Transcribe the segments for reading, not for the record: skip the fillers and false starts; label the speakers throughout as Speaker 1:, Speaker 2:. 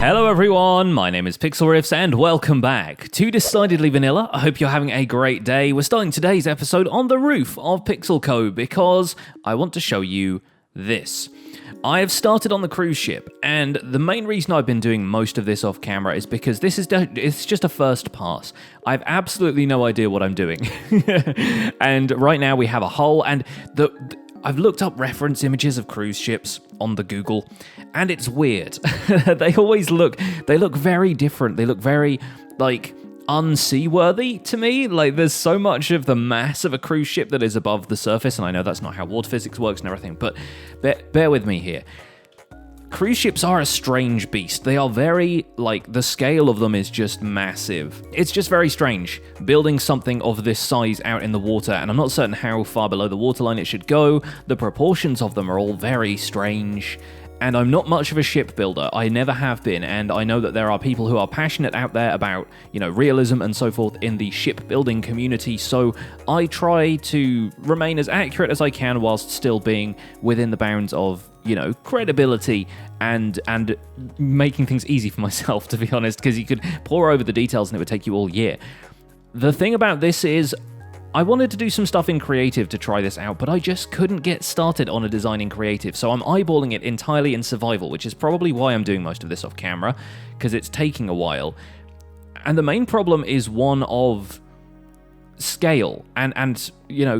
Speaker 1: Hello everyone, my name is Pixlriffs and welcome back to Decidedly Vanilla. I hope you're having a great day. We're starting today's episode on the roof of Pixel Co because I want to show you this. I have started on the cruise ship, and the main reason I've been doing most of this off camera is because it's just a first pass. I have absolutely no idea what I'm doing. And right now we have a hull, and I've looked up reference images of cruise ships on the Google, and it's weird. They look very different. They look very, unseaworthy to me. There's so much of the mass of a cruise ship that is above the surface, and I know that's not how water physics works and everything, but bear with me here. Cruise ships are a strange beast. They are very, the scale of them is just massive. It's just very strange building something of this size out in the water, and I'm not certain how far below the waterline it should go. The proportions of them are all very strange, and I'm not much of a shipbuilder. I never have been, and I know that there are people who are passionate out there about, realism and so forth in the shipbuilding community, so I try to remain as accurate as I can whilst still being within the bounds of credibility and making things easy for myself, to be honest, because you could pore over the details and it would take you all year. The thing about this is, I wanted to do some stuff in creative to try this out, but I just couldn't get started on a design in creative, so I'm eyeballing it entirely in survival, which is probably why I'm doing most of this off camera, because it's taking a while. And the main problem is one of scale and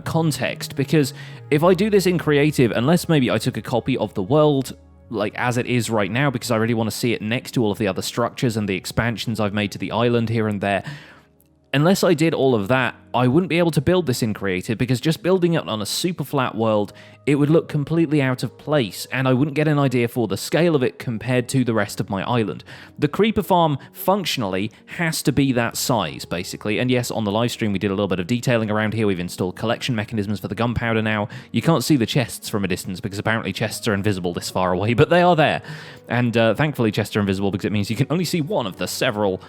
Speaker 1: context, because if I do this in creative, unless maybe I took a copy of the world as it is right now, because I really want to see it next to all of the other structures and the expansions I've made to the island here and there, unless I did all of that, I wouldn't be able to build this in creative, because just building it on a super flat world, it would look completely out of place, and I wouldn't get an idea for the scale of it compared to the rest of my island. The creeper farm, functionally, has to be that size, basically, and yes, on the live stream we did a little bit of detailing around here. We've installed collection mechanisms for the gunpowder now. You can't see the chests from a distance, because apparently chests are invisible this far away, but they are there. And thankfully chests are invisible, because it means you can only see one of the several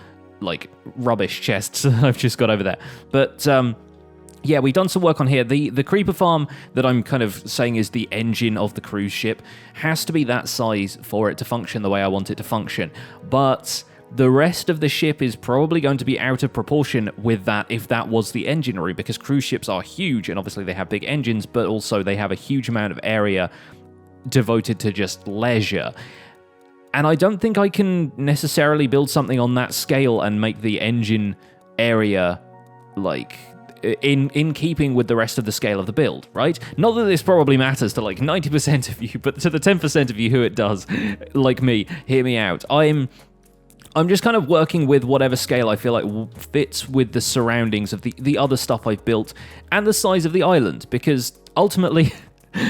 Speaker 1: rubbish chests I've just got over there. But yeah, we've done some work on here. The creeper farm that I'm kind of saying is the engine of the cruise ship has to be that size for it to function the way I want it to function. But the rest of the ship is probably going to be out of proportion with that if that was the enginery, because cruise ships are huge, and obviously they have big engines, but also they have a huge amount of area devoted to just leisure. And I don't think I can necessarily build something on that scale and make the engine area, in keeping with the rest of the scale of the build, right? Not that this probably matters to, 90% of you, but to the 10% of you who it does, like me, hear me out. I'm just kind of working with whatever scale I feel like fits with the surroundings of the other stuff I've built and the size of the island, because ultimately,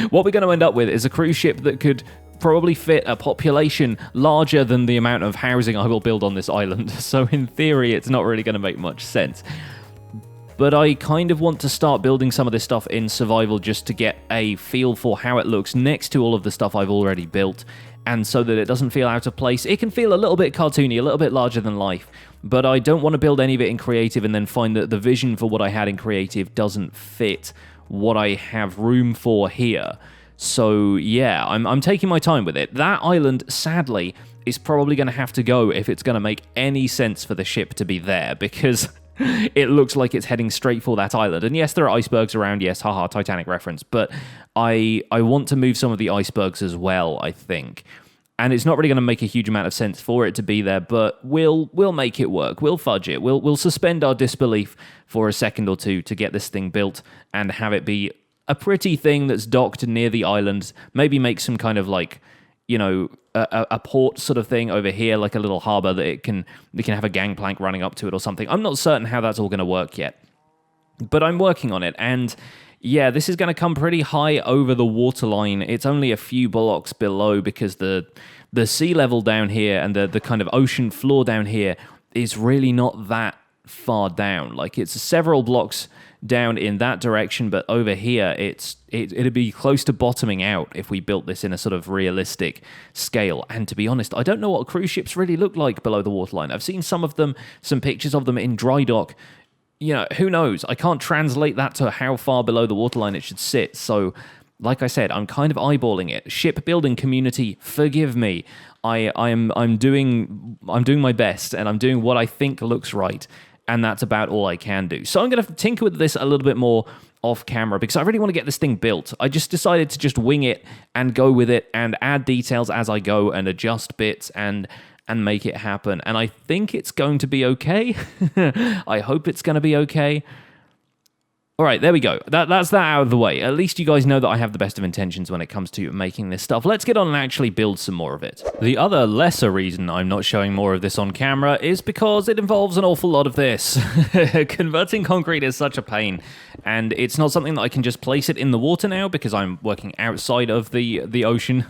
Speaker 1: what we're going to end up with is a cruise ship that could probably fit a population larger than the amount of housing I will build on this island. So in theory, it's not really going to make much sense. But I kind of want to start building some of this stuff in survival just to get a feel for how it looks next to all of the stuff I've already built, and so that it doesn't feel out of place. It can feel a little bit cartoony, a little bit larger than life, but I don't want to build any of it in creative and then find that the vision for what I had in creative doesn't fit what I have room for here. So yeah, I'm taking my time with it. That island, sadly, is probably going to have to go if it's going to make any sense for the ship to be there, because it looks like it's heading straight for that island. And yes, there are icebergs around, yes, haha, Titanic reference, but I want to move some of the icebergs as well, I think. And it's not really going to make a huge amount of sense for it to be there, but we'll make it work. We'll fudge it. We'll suspend our disbelief for a second or two to get this thing built and have it be a pretty thing that's docked near the island, maybe make some kind of a port sort of thing over here, like a little harbor that it can have a gangplank running up to it or something. I'm not certain how that's all going to work yet, but I'm working on it. And yeah, this is going to come pretty high over the waterline. It's only a few blocks below, because the sea level down here and the kind of ocean floor down here is really not that far down. It's several blocks down in that direction, but over here it'd be close to bottoming out if we built this in a sort of realistic scale. And to be honest, I don't know what cruise ships really look like below the waterline. I've seen some pictures of them in dry dock. Who knows? I can't translate that to how far below the waterline it should sit, so like I said, I'm kind of eyeballing it. Shipbuilding community, forgive me. I'm doing my best, and I'm doing what I think looks right, and that's about all I can do. So I'm going to tinker with this a little bit more off camera because I really want to get this thing built. I just decided to just wing it and go with it and add details as I go and adjust bits and make it happen. And I think it's going to be okay. I hope it's going to be okay. All right, there we go. That's that out of the way. At least you guys know that I have the best of intentions when it comes to making this stuff. Let's get on and actually build some more of it. The other lesser reason I'm not showing more of this on camera is because it involves an awful lot of this. Converting concrete is such a pain, and it's not something that I can just place it in the water now because I'm working outside of the ocean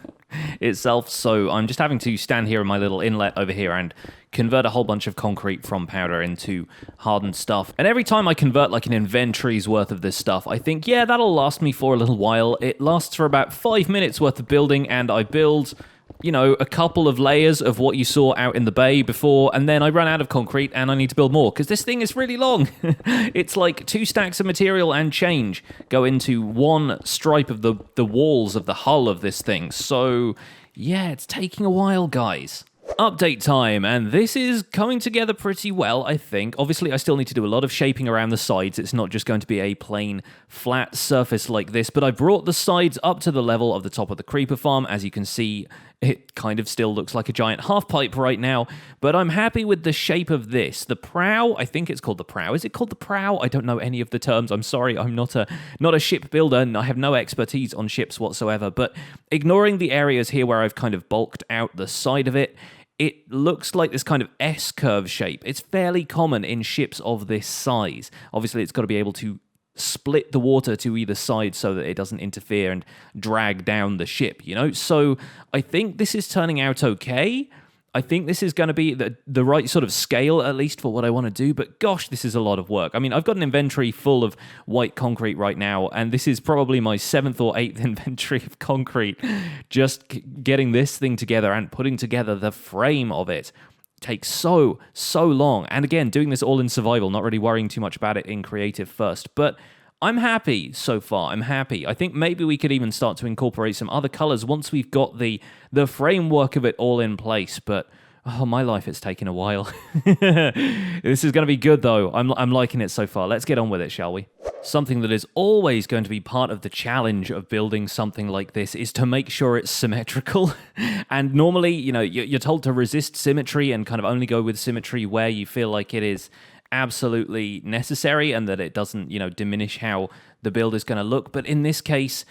Speaker 1: itself, so I'm just having to stand here in my little inlet over here and convert a whole bunch of concrete from powder into hardened stuff. And every time I convert like an inventory's worth of this stuff, I think, yeah, that'll last me for a little while. It lasts for about 5 minutes worth of building, and I build, you know, a couple of layers of what you saw out in the bay before, and then I run out of concrete and I need to build more because this thing is really long. It's like 2 stacks of material and change go into one stripe of the walls of the hull of this thing. So yeah, it's taking a while, guys. Update time, and this is coming together pretty well, I think. Obviously, I still need to do a lot of shaping around the sides. It's not just going to be a plain, flat surface like this, but I brought the sides up to the level of the top of the creeper farm. As you can see, it kind of still looks like a giant half pipe right now, but I'm happy with the shape of this. The prow, I think it's called the prow. Is it called the prow? I don't know any of the terms. I'm sorry, I'm not a ship builder, and I have no expertise on ships whatsoever, but ignoring the areas here where I've kind of bulked out the side of it, it looks like this kind of S-curve shape. It's fairly common in ships of this size. Obviously, it's got to be able to split the water to either side so that it doesn't interfere and drag down the ship, you know? So I think this is turning out okay. I think this is going to be the right sort of scale, at least for what I want to do, but gosh, this is a lot of work. I mean, I've got an inventory full of white concrete right now, and this is probably my 7th or 8th inventory of concrete. Just getting this thing together and putting together the frame of it takes so long. And again, doing this all in survival, not really worrying too much about it in creative first, but I'm happy so far. I'm happy. I think maybe we could even start to incorporate some other colors once we've got the framework of it all in place. But oh, my life, it's taken a while. This is going to be good, though. I'm liking it so far. Let's get on with it, shall we? Something that is always going to be part of the challenge of building something like this is to make sure it's symmetrical. And normally, you know, you're told to resist symmetry and kind of only go with symmetry where you feel like it is absolutely necessary and that it doesn't, you know, diminish how the build is going to look. But in this case,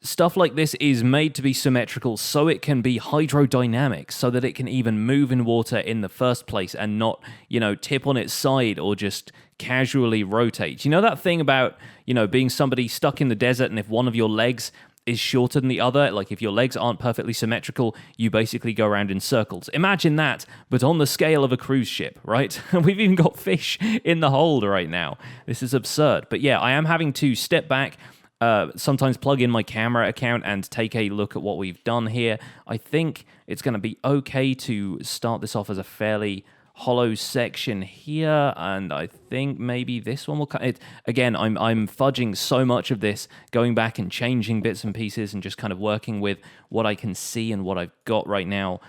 Speaker 1: stuff like this is made to be symmetrical so it can be hydrodynamic, so that it can even move in water in the first place and not, you know, tip on its side or just casually rotate. You know that thing about, you know, being somebody stuck in the desert, and if one of your legs is shorter than the other, like if your legs aren't perfectly symmetrical, you basically go around in circles. Imagine that, but on the scale of a cruise ship, right? We've even got fish in the hold right now. This is absurd. But yeah, I am having to step back, sometimes plug in my camera account and take a look at what we've done here. I think it's going to be okay to start this off as a fairly hollow section here, and I think maybe this one will cut it. Again, I'm fudging so much of this, going back and changing bits and pieces and just kind of working with what I can see and what I've got right now.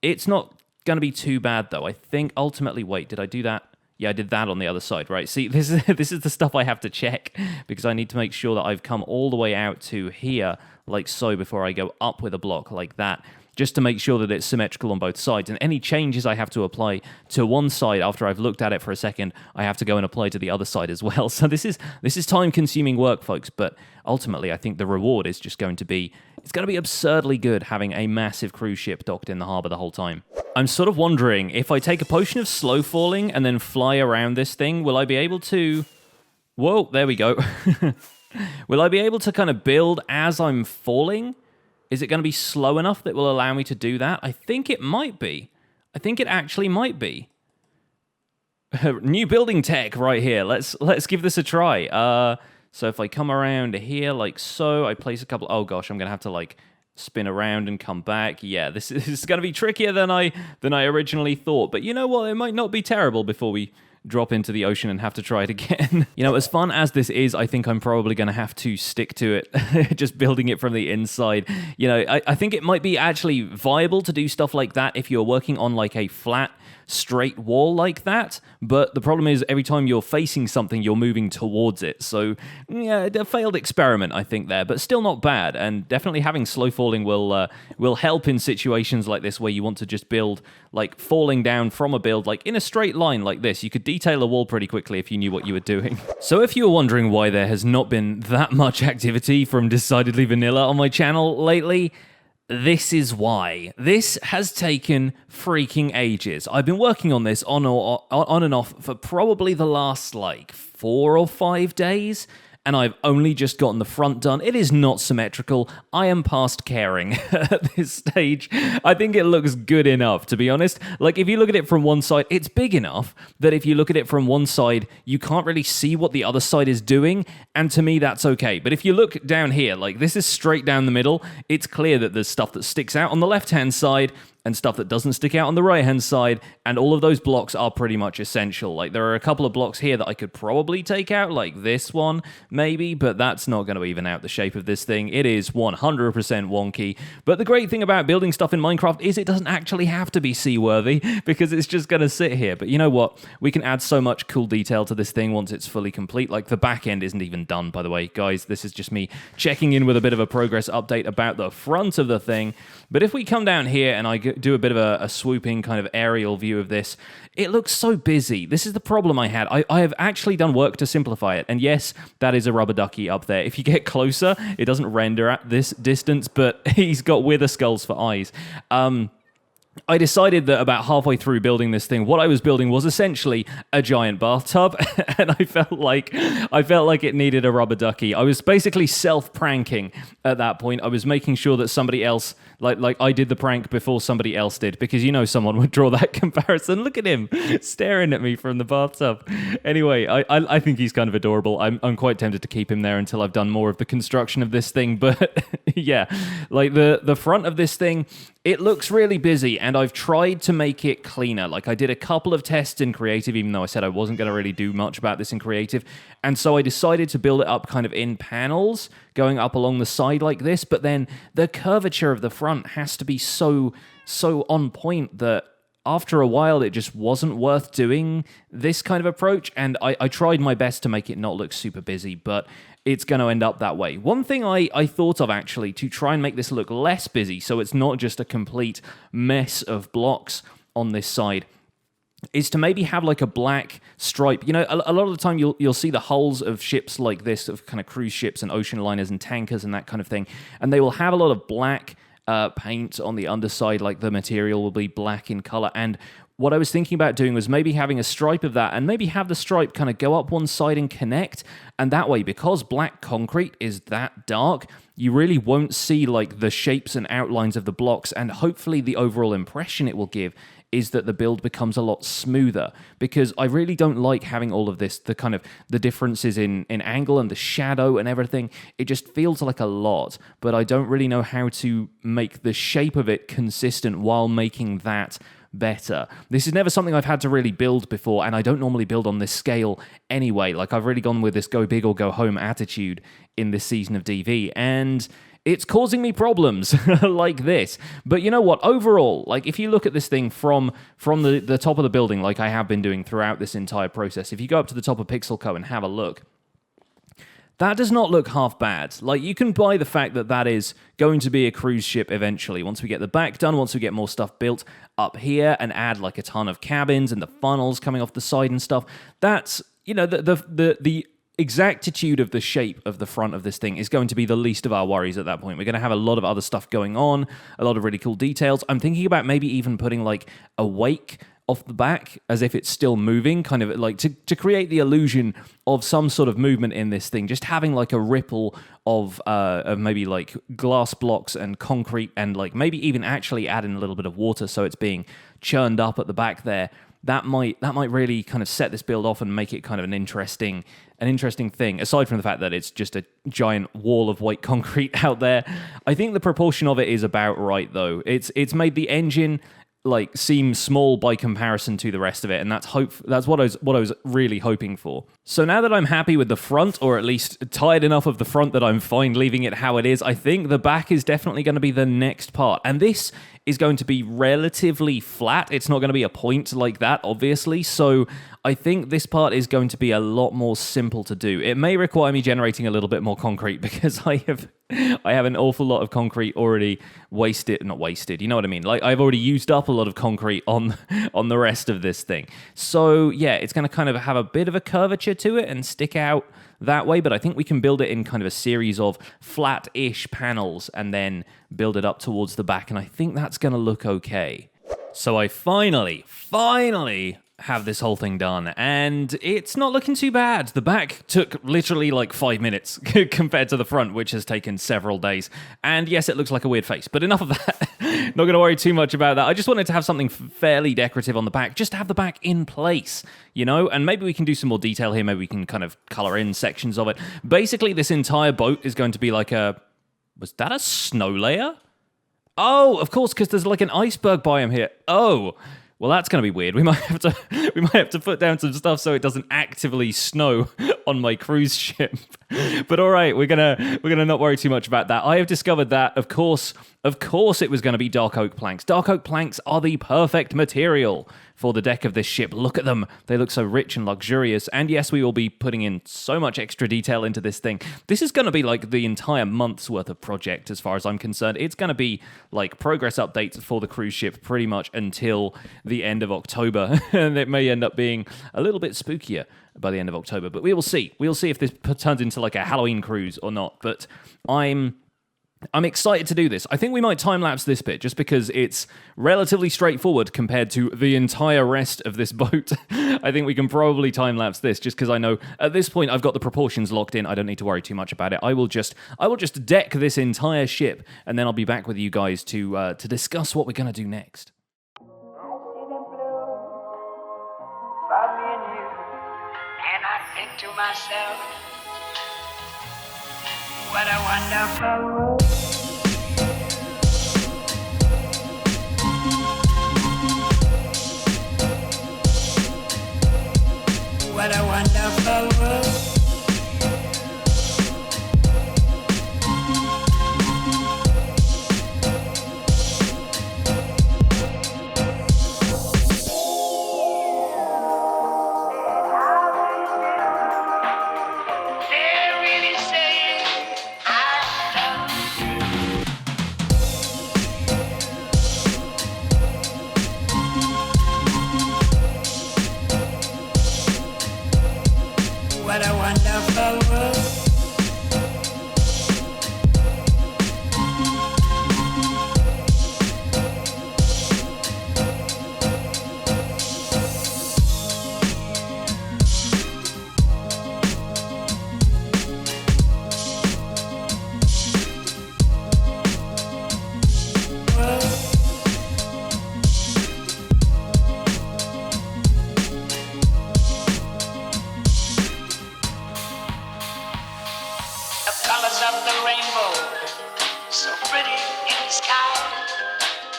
Speaker 1: It's not going to be too bad, though. I think ultimately, wait, did I do that? Yeah, I did that on the other side, right? See, this is the stuff I have to check because I need to make sure that I've come all the way out to here, like so, before I go up with a block like that, just to make sure that it's symmetrical on both sides. And any changes I have to apply to one side after I've looked at it for a second, I have to go and apply to the other side as well. So this is time-consuming work, folks, but ultimately I think the reward is just going to be, it's going to be absurdly good having a massive cruise ship docked in the harbor the whole time. I'm sort of wondering, if I take a potion of slow falling and then fly around this thing, will I be able to... Whoa, there we go. Will I be able to kind of build as I'm falling? Is it going to be slow enough that will allow me to do that? I think it might be. I think it actually might be. New building tech right here. Let's give this a try. So if I come around here like so, I place a couple... Oh gosh, I'm going to have to like spin around and come back. Yeah, this is going to be trickier than I originally thought. But you know what? It might not be terrible before we drop into the ocean and have to try it again. As fun as this is, I think I'm probably going to have to stick to it, just building it from the inside. I think it might be actually viable to do stuff like that if you're working on like a flat, straight wall like that, but the problem is every time you're facing something, you're moving towards it. So, yeah, a failed experiment, I think, there, but still not bad, and definitely having slow falling will help in situations like this where you want to just build, like, falling down from a build, like, in a straight line like this. You could detail a wall pretty quickly if you knew what you were doing. So if you're wondering why there has not been that much activity from Decidedly Vanilla on my channel lately, this is why. This has taken freaking ages. I've been working on this on and off for probably the last, 4 or 5 days, and I've only just gotten the front done. It is not symmetrical. I am past caring at this stage. I think it looks good enough, to be honest. Like, if you look at it from one side, it's big enough that if you look at it from one side, you can't really see what the other side is doing, and to me, that's okay. But if you look down here, like, this is straight down the middle, it's clear that there's stuff that sticks out on the left-hand side, and stuff that doesn't stick out on the right-hand side, and all of those blocks are pretty much essential. Like, there are a couple of blocks here that I could probably take out, like this one, maybe, but that's not going to even out the shape of this thing. It is 100% wonky, but the great thing about building stuff in Minecraft is it doesn't actually have to be seaworthy, because it's just going to sit here. But you know what? We can add so much cool detail to this thing once it's fully complete. Like, the back end isn't even done, by the way. Guys, this is just me checking in with a bit of a progress update about the front of the thing. But if we come down here and I do a bit of a swooping kind of aerial view of this, it looks so busy. This is the problem I had. I have actually done work to simplify it. And yes, that is a rubber ducky up there. If you get closer, it doesn't render at this distance, but he's got wither skulls for eyes. I decided that about halfway through building this thing, what I was building was essentially a giant bathtub, and I felt like it needed a rubber ducky. I was basically self-pranking at that point. I was making sure that somebody else, like I did the prank before somebody else did, because someone would draw that comparison. Look at him staring at me from the bathtub. Anyway, I think he's kind of adorable. I'm quite tempted to keep him there until I've done more of the construction of this thing, but yeah, like the front of this thing, it looks really busy, and I've tried to make it cleaner. Like, I did a couple of tests in creative, even though I said I wasn't going to really do much about this in creative, and so I decided to build it up kind of in panels, going up along the side like this, but then the curvature of the front has to be so on point that after a while, it just wasn't worth doing this kind of approach, and I tried my best to make it not look super busy, but it's going to end up that way. One thing I thought of, actually, to try and make this look less busy, so it's not just a complete mess of blocks on this side, is to maybe have like a black stripe. A lot of the time you'll see the hulls of ships like this, of kind of cruise ships and ocean liners and tankers and that kind of thing, and they will have a lot of black paint on the underside, like the material will be black in color. And what I was thinking about doing was maybe having a stripe of that, and maybe have the stripe kind of go up one side and connect, and that way, because black concrete is that dark, you really won't see like the shapes and outlines of the blocks, and hopefully the overall impression it will give is that the build becomes a lot smoother, because I really don't like having all of this, the differences in angle and the shadow and everything. It just feels like a lot, but I don't really know how to make the shape of it consistent while making that better. This is never something I've had to really build before, and I don't normally build on this scale anyway. Like, I've really gone with this go big or go home attitude in this season of DV, and it's causing me problems like this. But you know what? Overall, like, if you look at this thing from the top of the building, like I have been doing throughout this entire process, if you go up to the top of Pixel Co and have a look, that does not look half bad. Like, you can buy the fact that that is going to be a cruise ship eventually. Once we get the back done, once we get more stuff built up here and add like a ton of cabins and the funnels coming off the side and stuff, that's, the exactitude of the shape of the front of this thing is going to be the least of our worries at that point. We're going to have a lot of other stuff going on, a lot of really cool details. I'm thinking about maybe even putting like a wake off the back as if it's still moving, kind of like to create the illusion of some sort of movement in this thing, just having like a ripple of maybe like glass blocks and concrete, and like maybe even actually adding a little bit of water so it's being churned up at the back there. That might really kind of set this build off and make it kind of an interesting thing, aside from the fact that it's just a giant wall of white concrete out there. I think the proportion of it is about right, though. It's made the engine like seem small by comparison to the rest of it, and that's what I was really hoping for. So now that I'm happy with the front, or at least tired enough of the front that I'm fine leaving it how it is, I think the back is definitely going to be the next part. And this is going to be relatively flat. It's not going to be a point like that, obviously. So I think this part is going to be a lot more simple to do. It may require me generating a little bit more concrete because I have an awful lot of concrete already not wasted, you know what I mean? Like, I've already used up a lot of concrete on the rest of this thing. So yeah, it's going to kind of have a bit of a curvature to it and stick out that way, but I think we can build it in kind of a series of flat-ish panels and then build it up towards the back, and I think that's going to look okay. So I finally have this whole thing done, and it's not looking too bad. The back took literally like 5 minutes compared to the front, which has taken several days. And yes, it looks like a weird face, but enough of that. Not going to worry too much about that. I just wanted to have something fairly decorative on the back, just to have the back in place, you know? And maybe we can do some more detail here. Maybe we can kind of color in sections of it. Basically, this entire boat is going to be like was that a snow layer? Oh, of course, because there's like an iceberg biome here. Oh, well, that's going to be weird. We might have to put down some stuff so it doesn't actively snow on my cruise ship. But all right, we're gonna not worry too much about that. I have discovered that, of course, it was going to be dark oak planks. Dark oak planks are the perfect material for the deck of this ship. Look at them. They look so rich and luxurious. And yes, we will be putting in so much extra detail into this thing. This is going to be like the entire month's worth of project as far as I'm concerned. It's going to be like progress updates for the cruise ship pretty much until the end of October. And it may end up being a little bit spookier by the end of October. But we will see. We'll see if this turns into like a Halloween cruise or not. But I'm excited to do this. I think we might time-lapse this bit just because it's relatively straightforward compared to the entire rest of this boat. I think we can probably time-lapse this just because I know at this point I've got the proportions locked in. I don't need to worry too much about it. I will just deck this entire ship, and then I'll be back with you guys to discuss what we're going to do next.
Speaker 2: To myself, what a wonderful world. What a wonderful world. What a wonderful world. Of the rainbow, so pretty in the sky,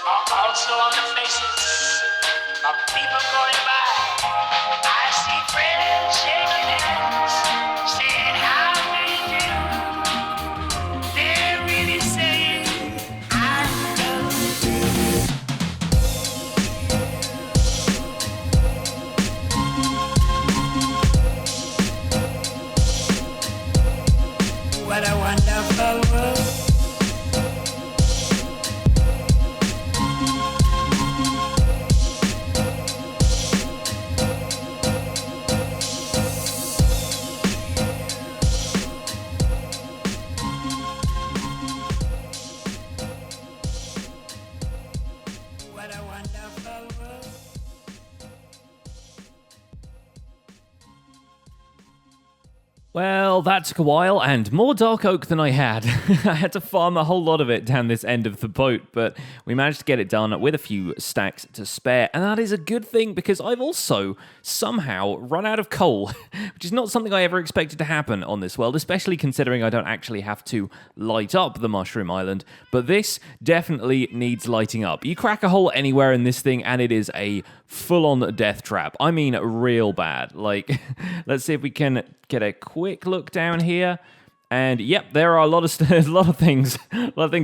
Speaker 2: are also on the faces of people going by. I see friends shaking hands, saying how do you do. They're really saying I love you. What a wonderful world.
Speaker 1: Well, that took a while, and more dark oak than I had. I had to farm a whole lot of it down this end of the boat, but we managed to get it done with a few stacks to spare, and that is a good thing because I've also somehow run out of coal, which is not something I ever expected to happen on this world, especially considering I don't actually have to light up the Mushroom Island, but this definitely needs lighting up. You crack a hole anywhere in this thing, and it is a full-on death trap. I mean, real bad. Like, let's see if we can get a quick look down here. And yep, there are a lot of a lot of things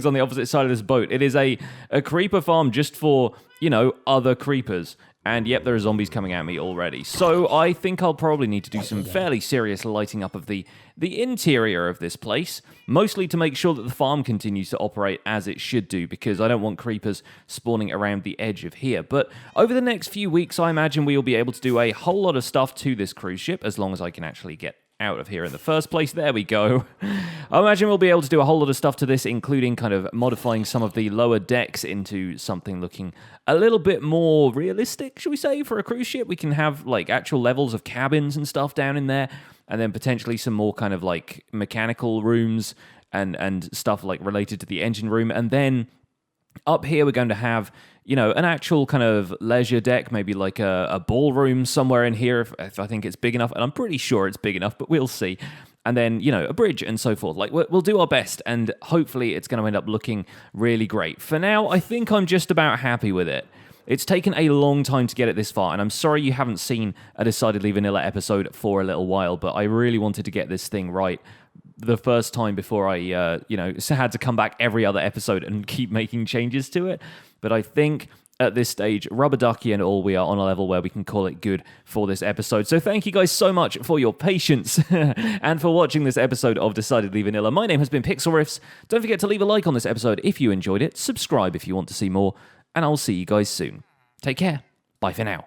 Speaker 1: on the opposite side of this boat. It is a creeper farm just for, you know, other creepers. And yep, there are zombies coming at me already. So I think I'll probably need to do some fairly serious lighting up of the interior of this place, mostly to make sure that the farm continues to operate as it should do, because I don't want creepers spawning around the edge of here. But over the next few weeks, I imagine we will be able to do a whole lot of stuff to this cruise ship, as long as I can actually get out of here in the first place. There we go. I imagine we'll be able to do a whole lot of stuff to this, including kind of modifying some of the lower decks into something looking a little bit more realistic, should we say, for a cruise ship. We can have like actual levels of cabins and stuff down in there, and then potentially some more kind of like mechanical rooms and stuff like related to the engine room. And then up here we're going to have, you know, an actual kind of leisure deck, maybe like a ballroom somewhere in here if I think it's big enough, and I'm pretty sure it's big enough, but we'll see. And then, you know, a bridge and so forth. Like, we'll do our best, and hopefully it's going to end up looking really great. For now, I think I'm just about happy with it. It's taken a long time to get it this far, and I'm sorry you haven't seen a Decidedly Vanilla episode for a little while, but I really wanted to get this thing right the first time before I, you know, had to come back every other episode and keep making changes to it. But I think at this stage, rubber ducky and all, we are on a level where we can call it good for this episode. So thank you guys so much for your patience and for watching this episode of Decidedly Vanilla. My name has been Pixlriffs. Don't forget to leave a like on this episode if you enjoyed it, subscribe if you want to see more, and I'll see you guys soon. Take care. Bye for now.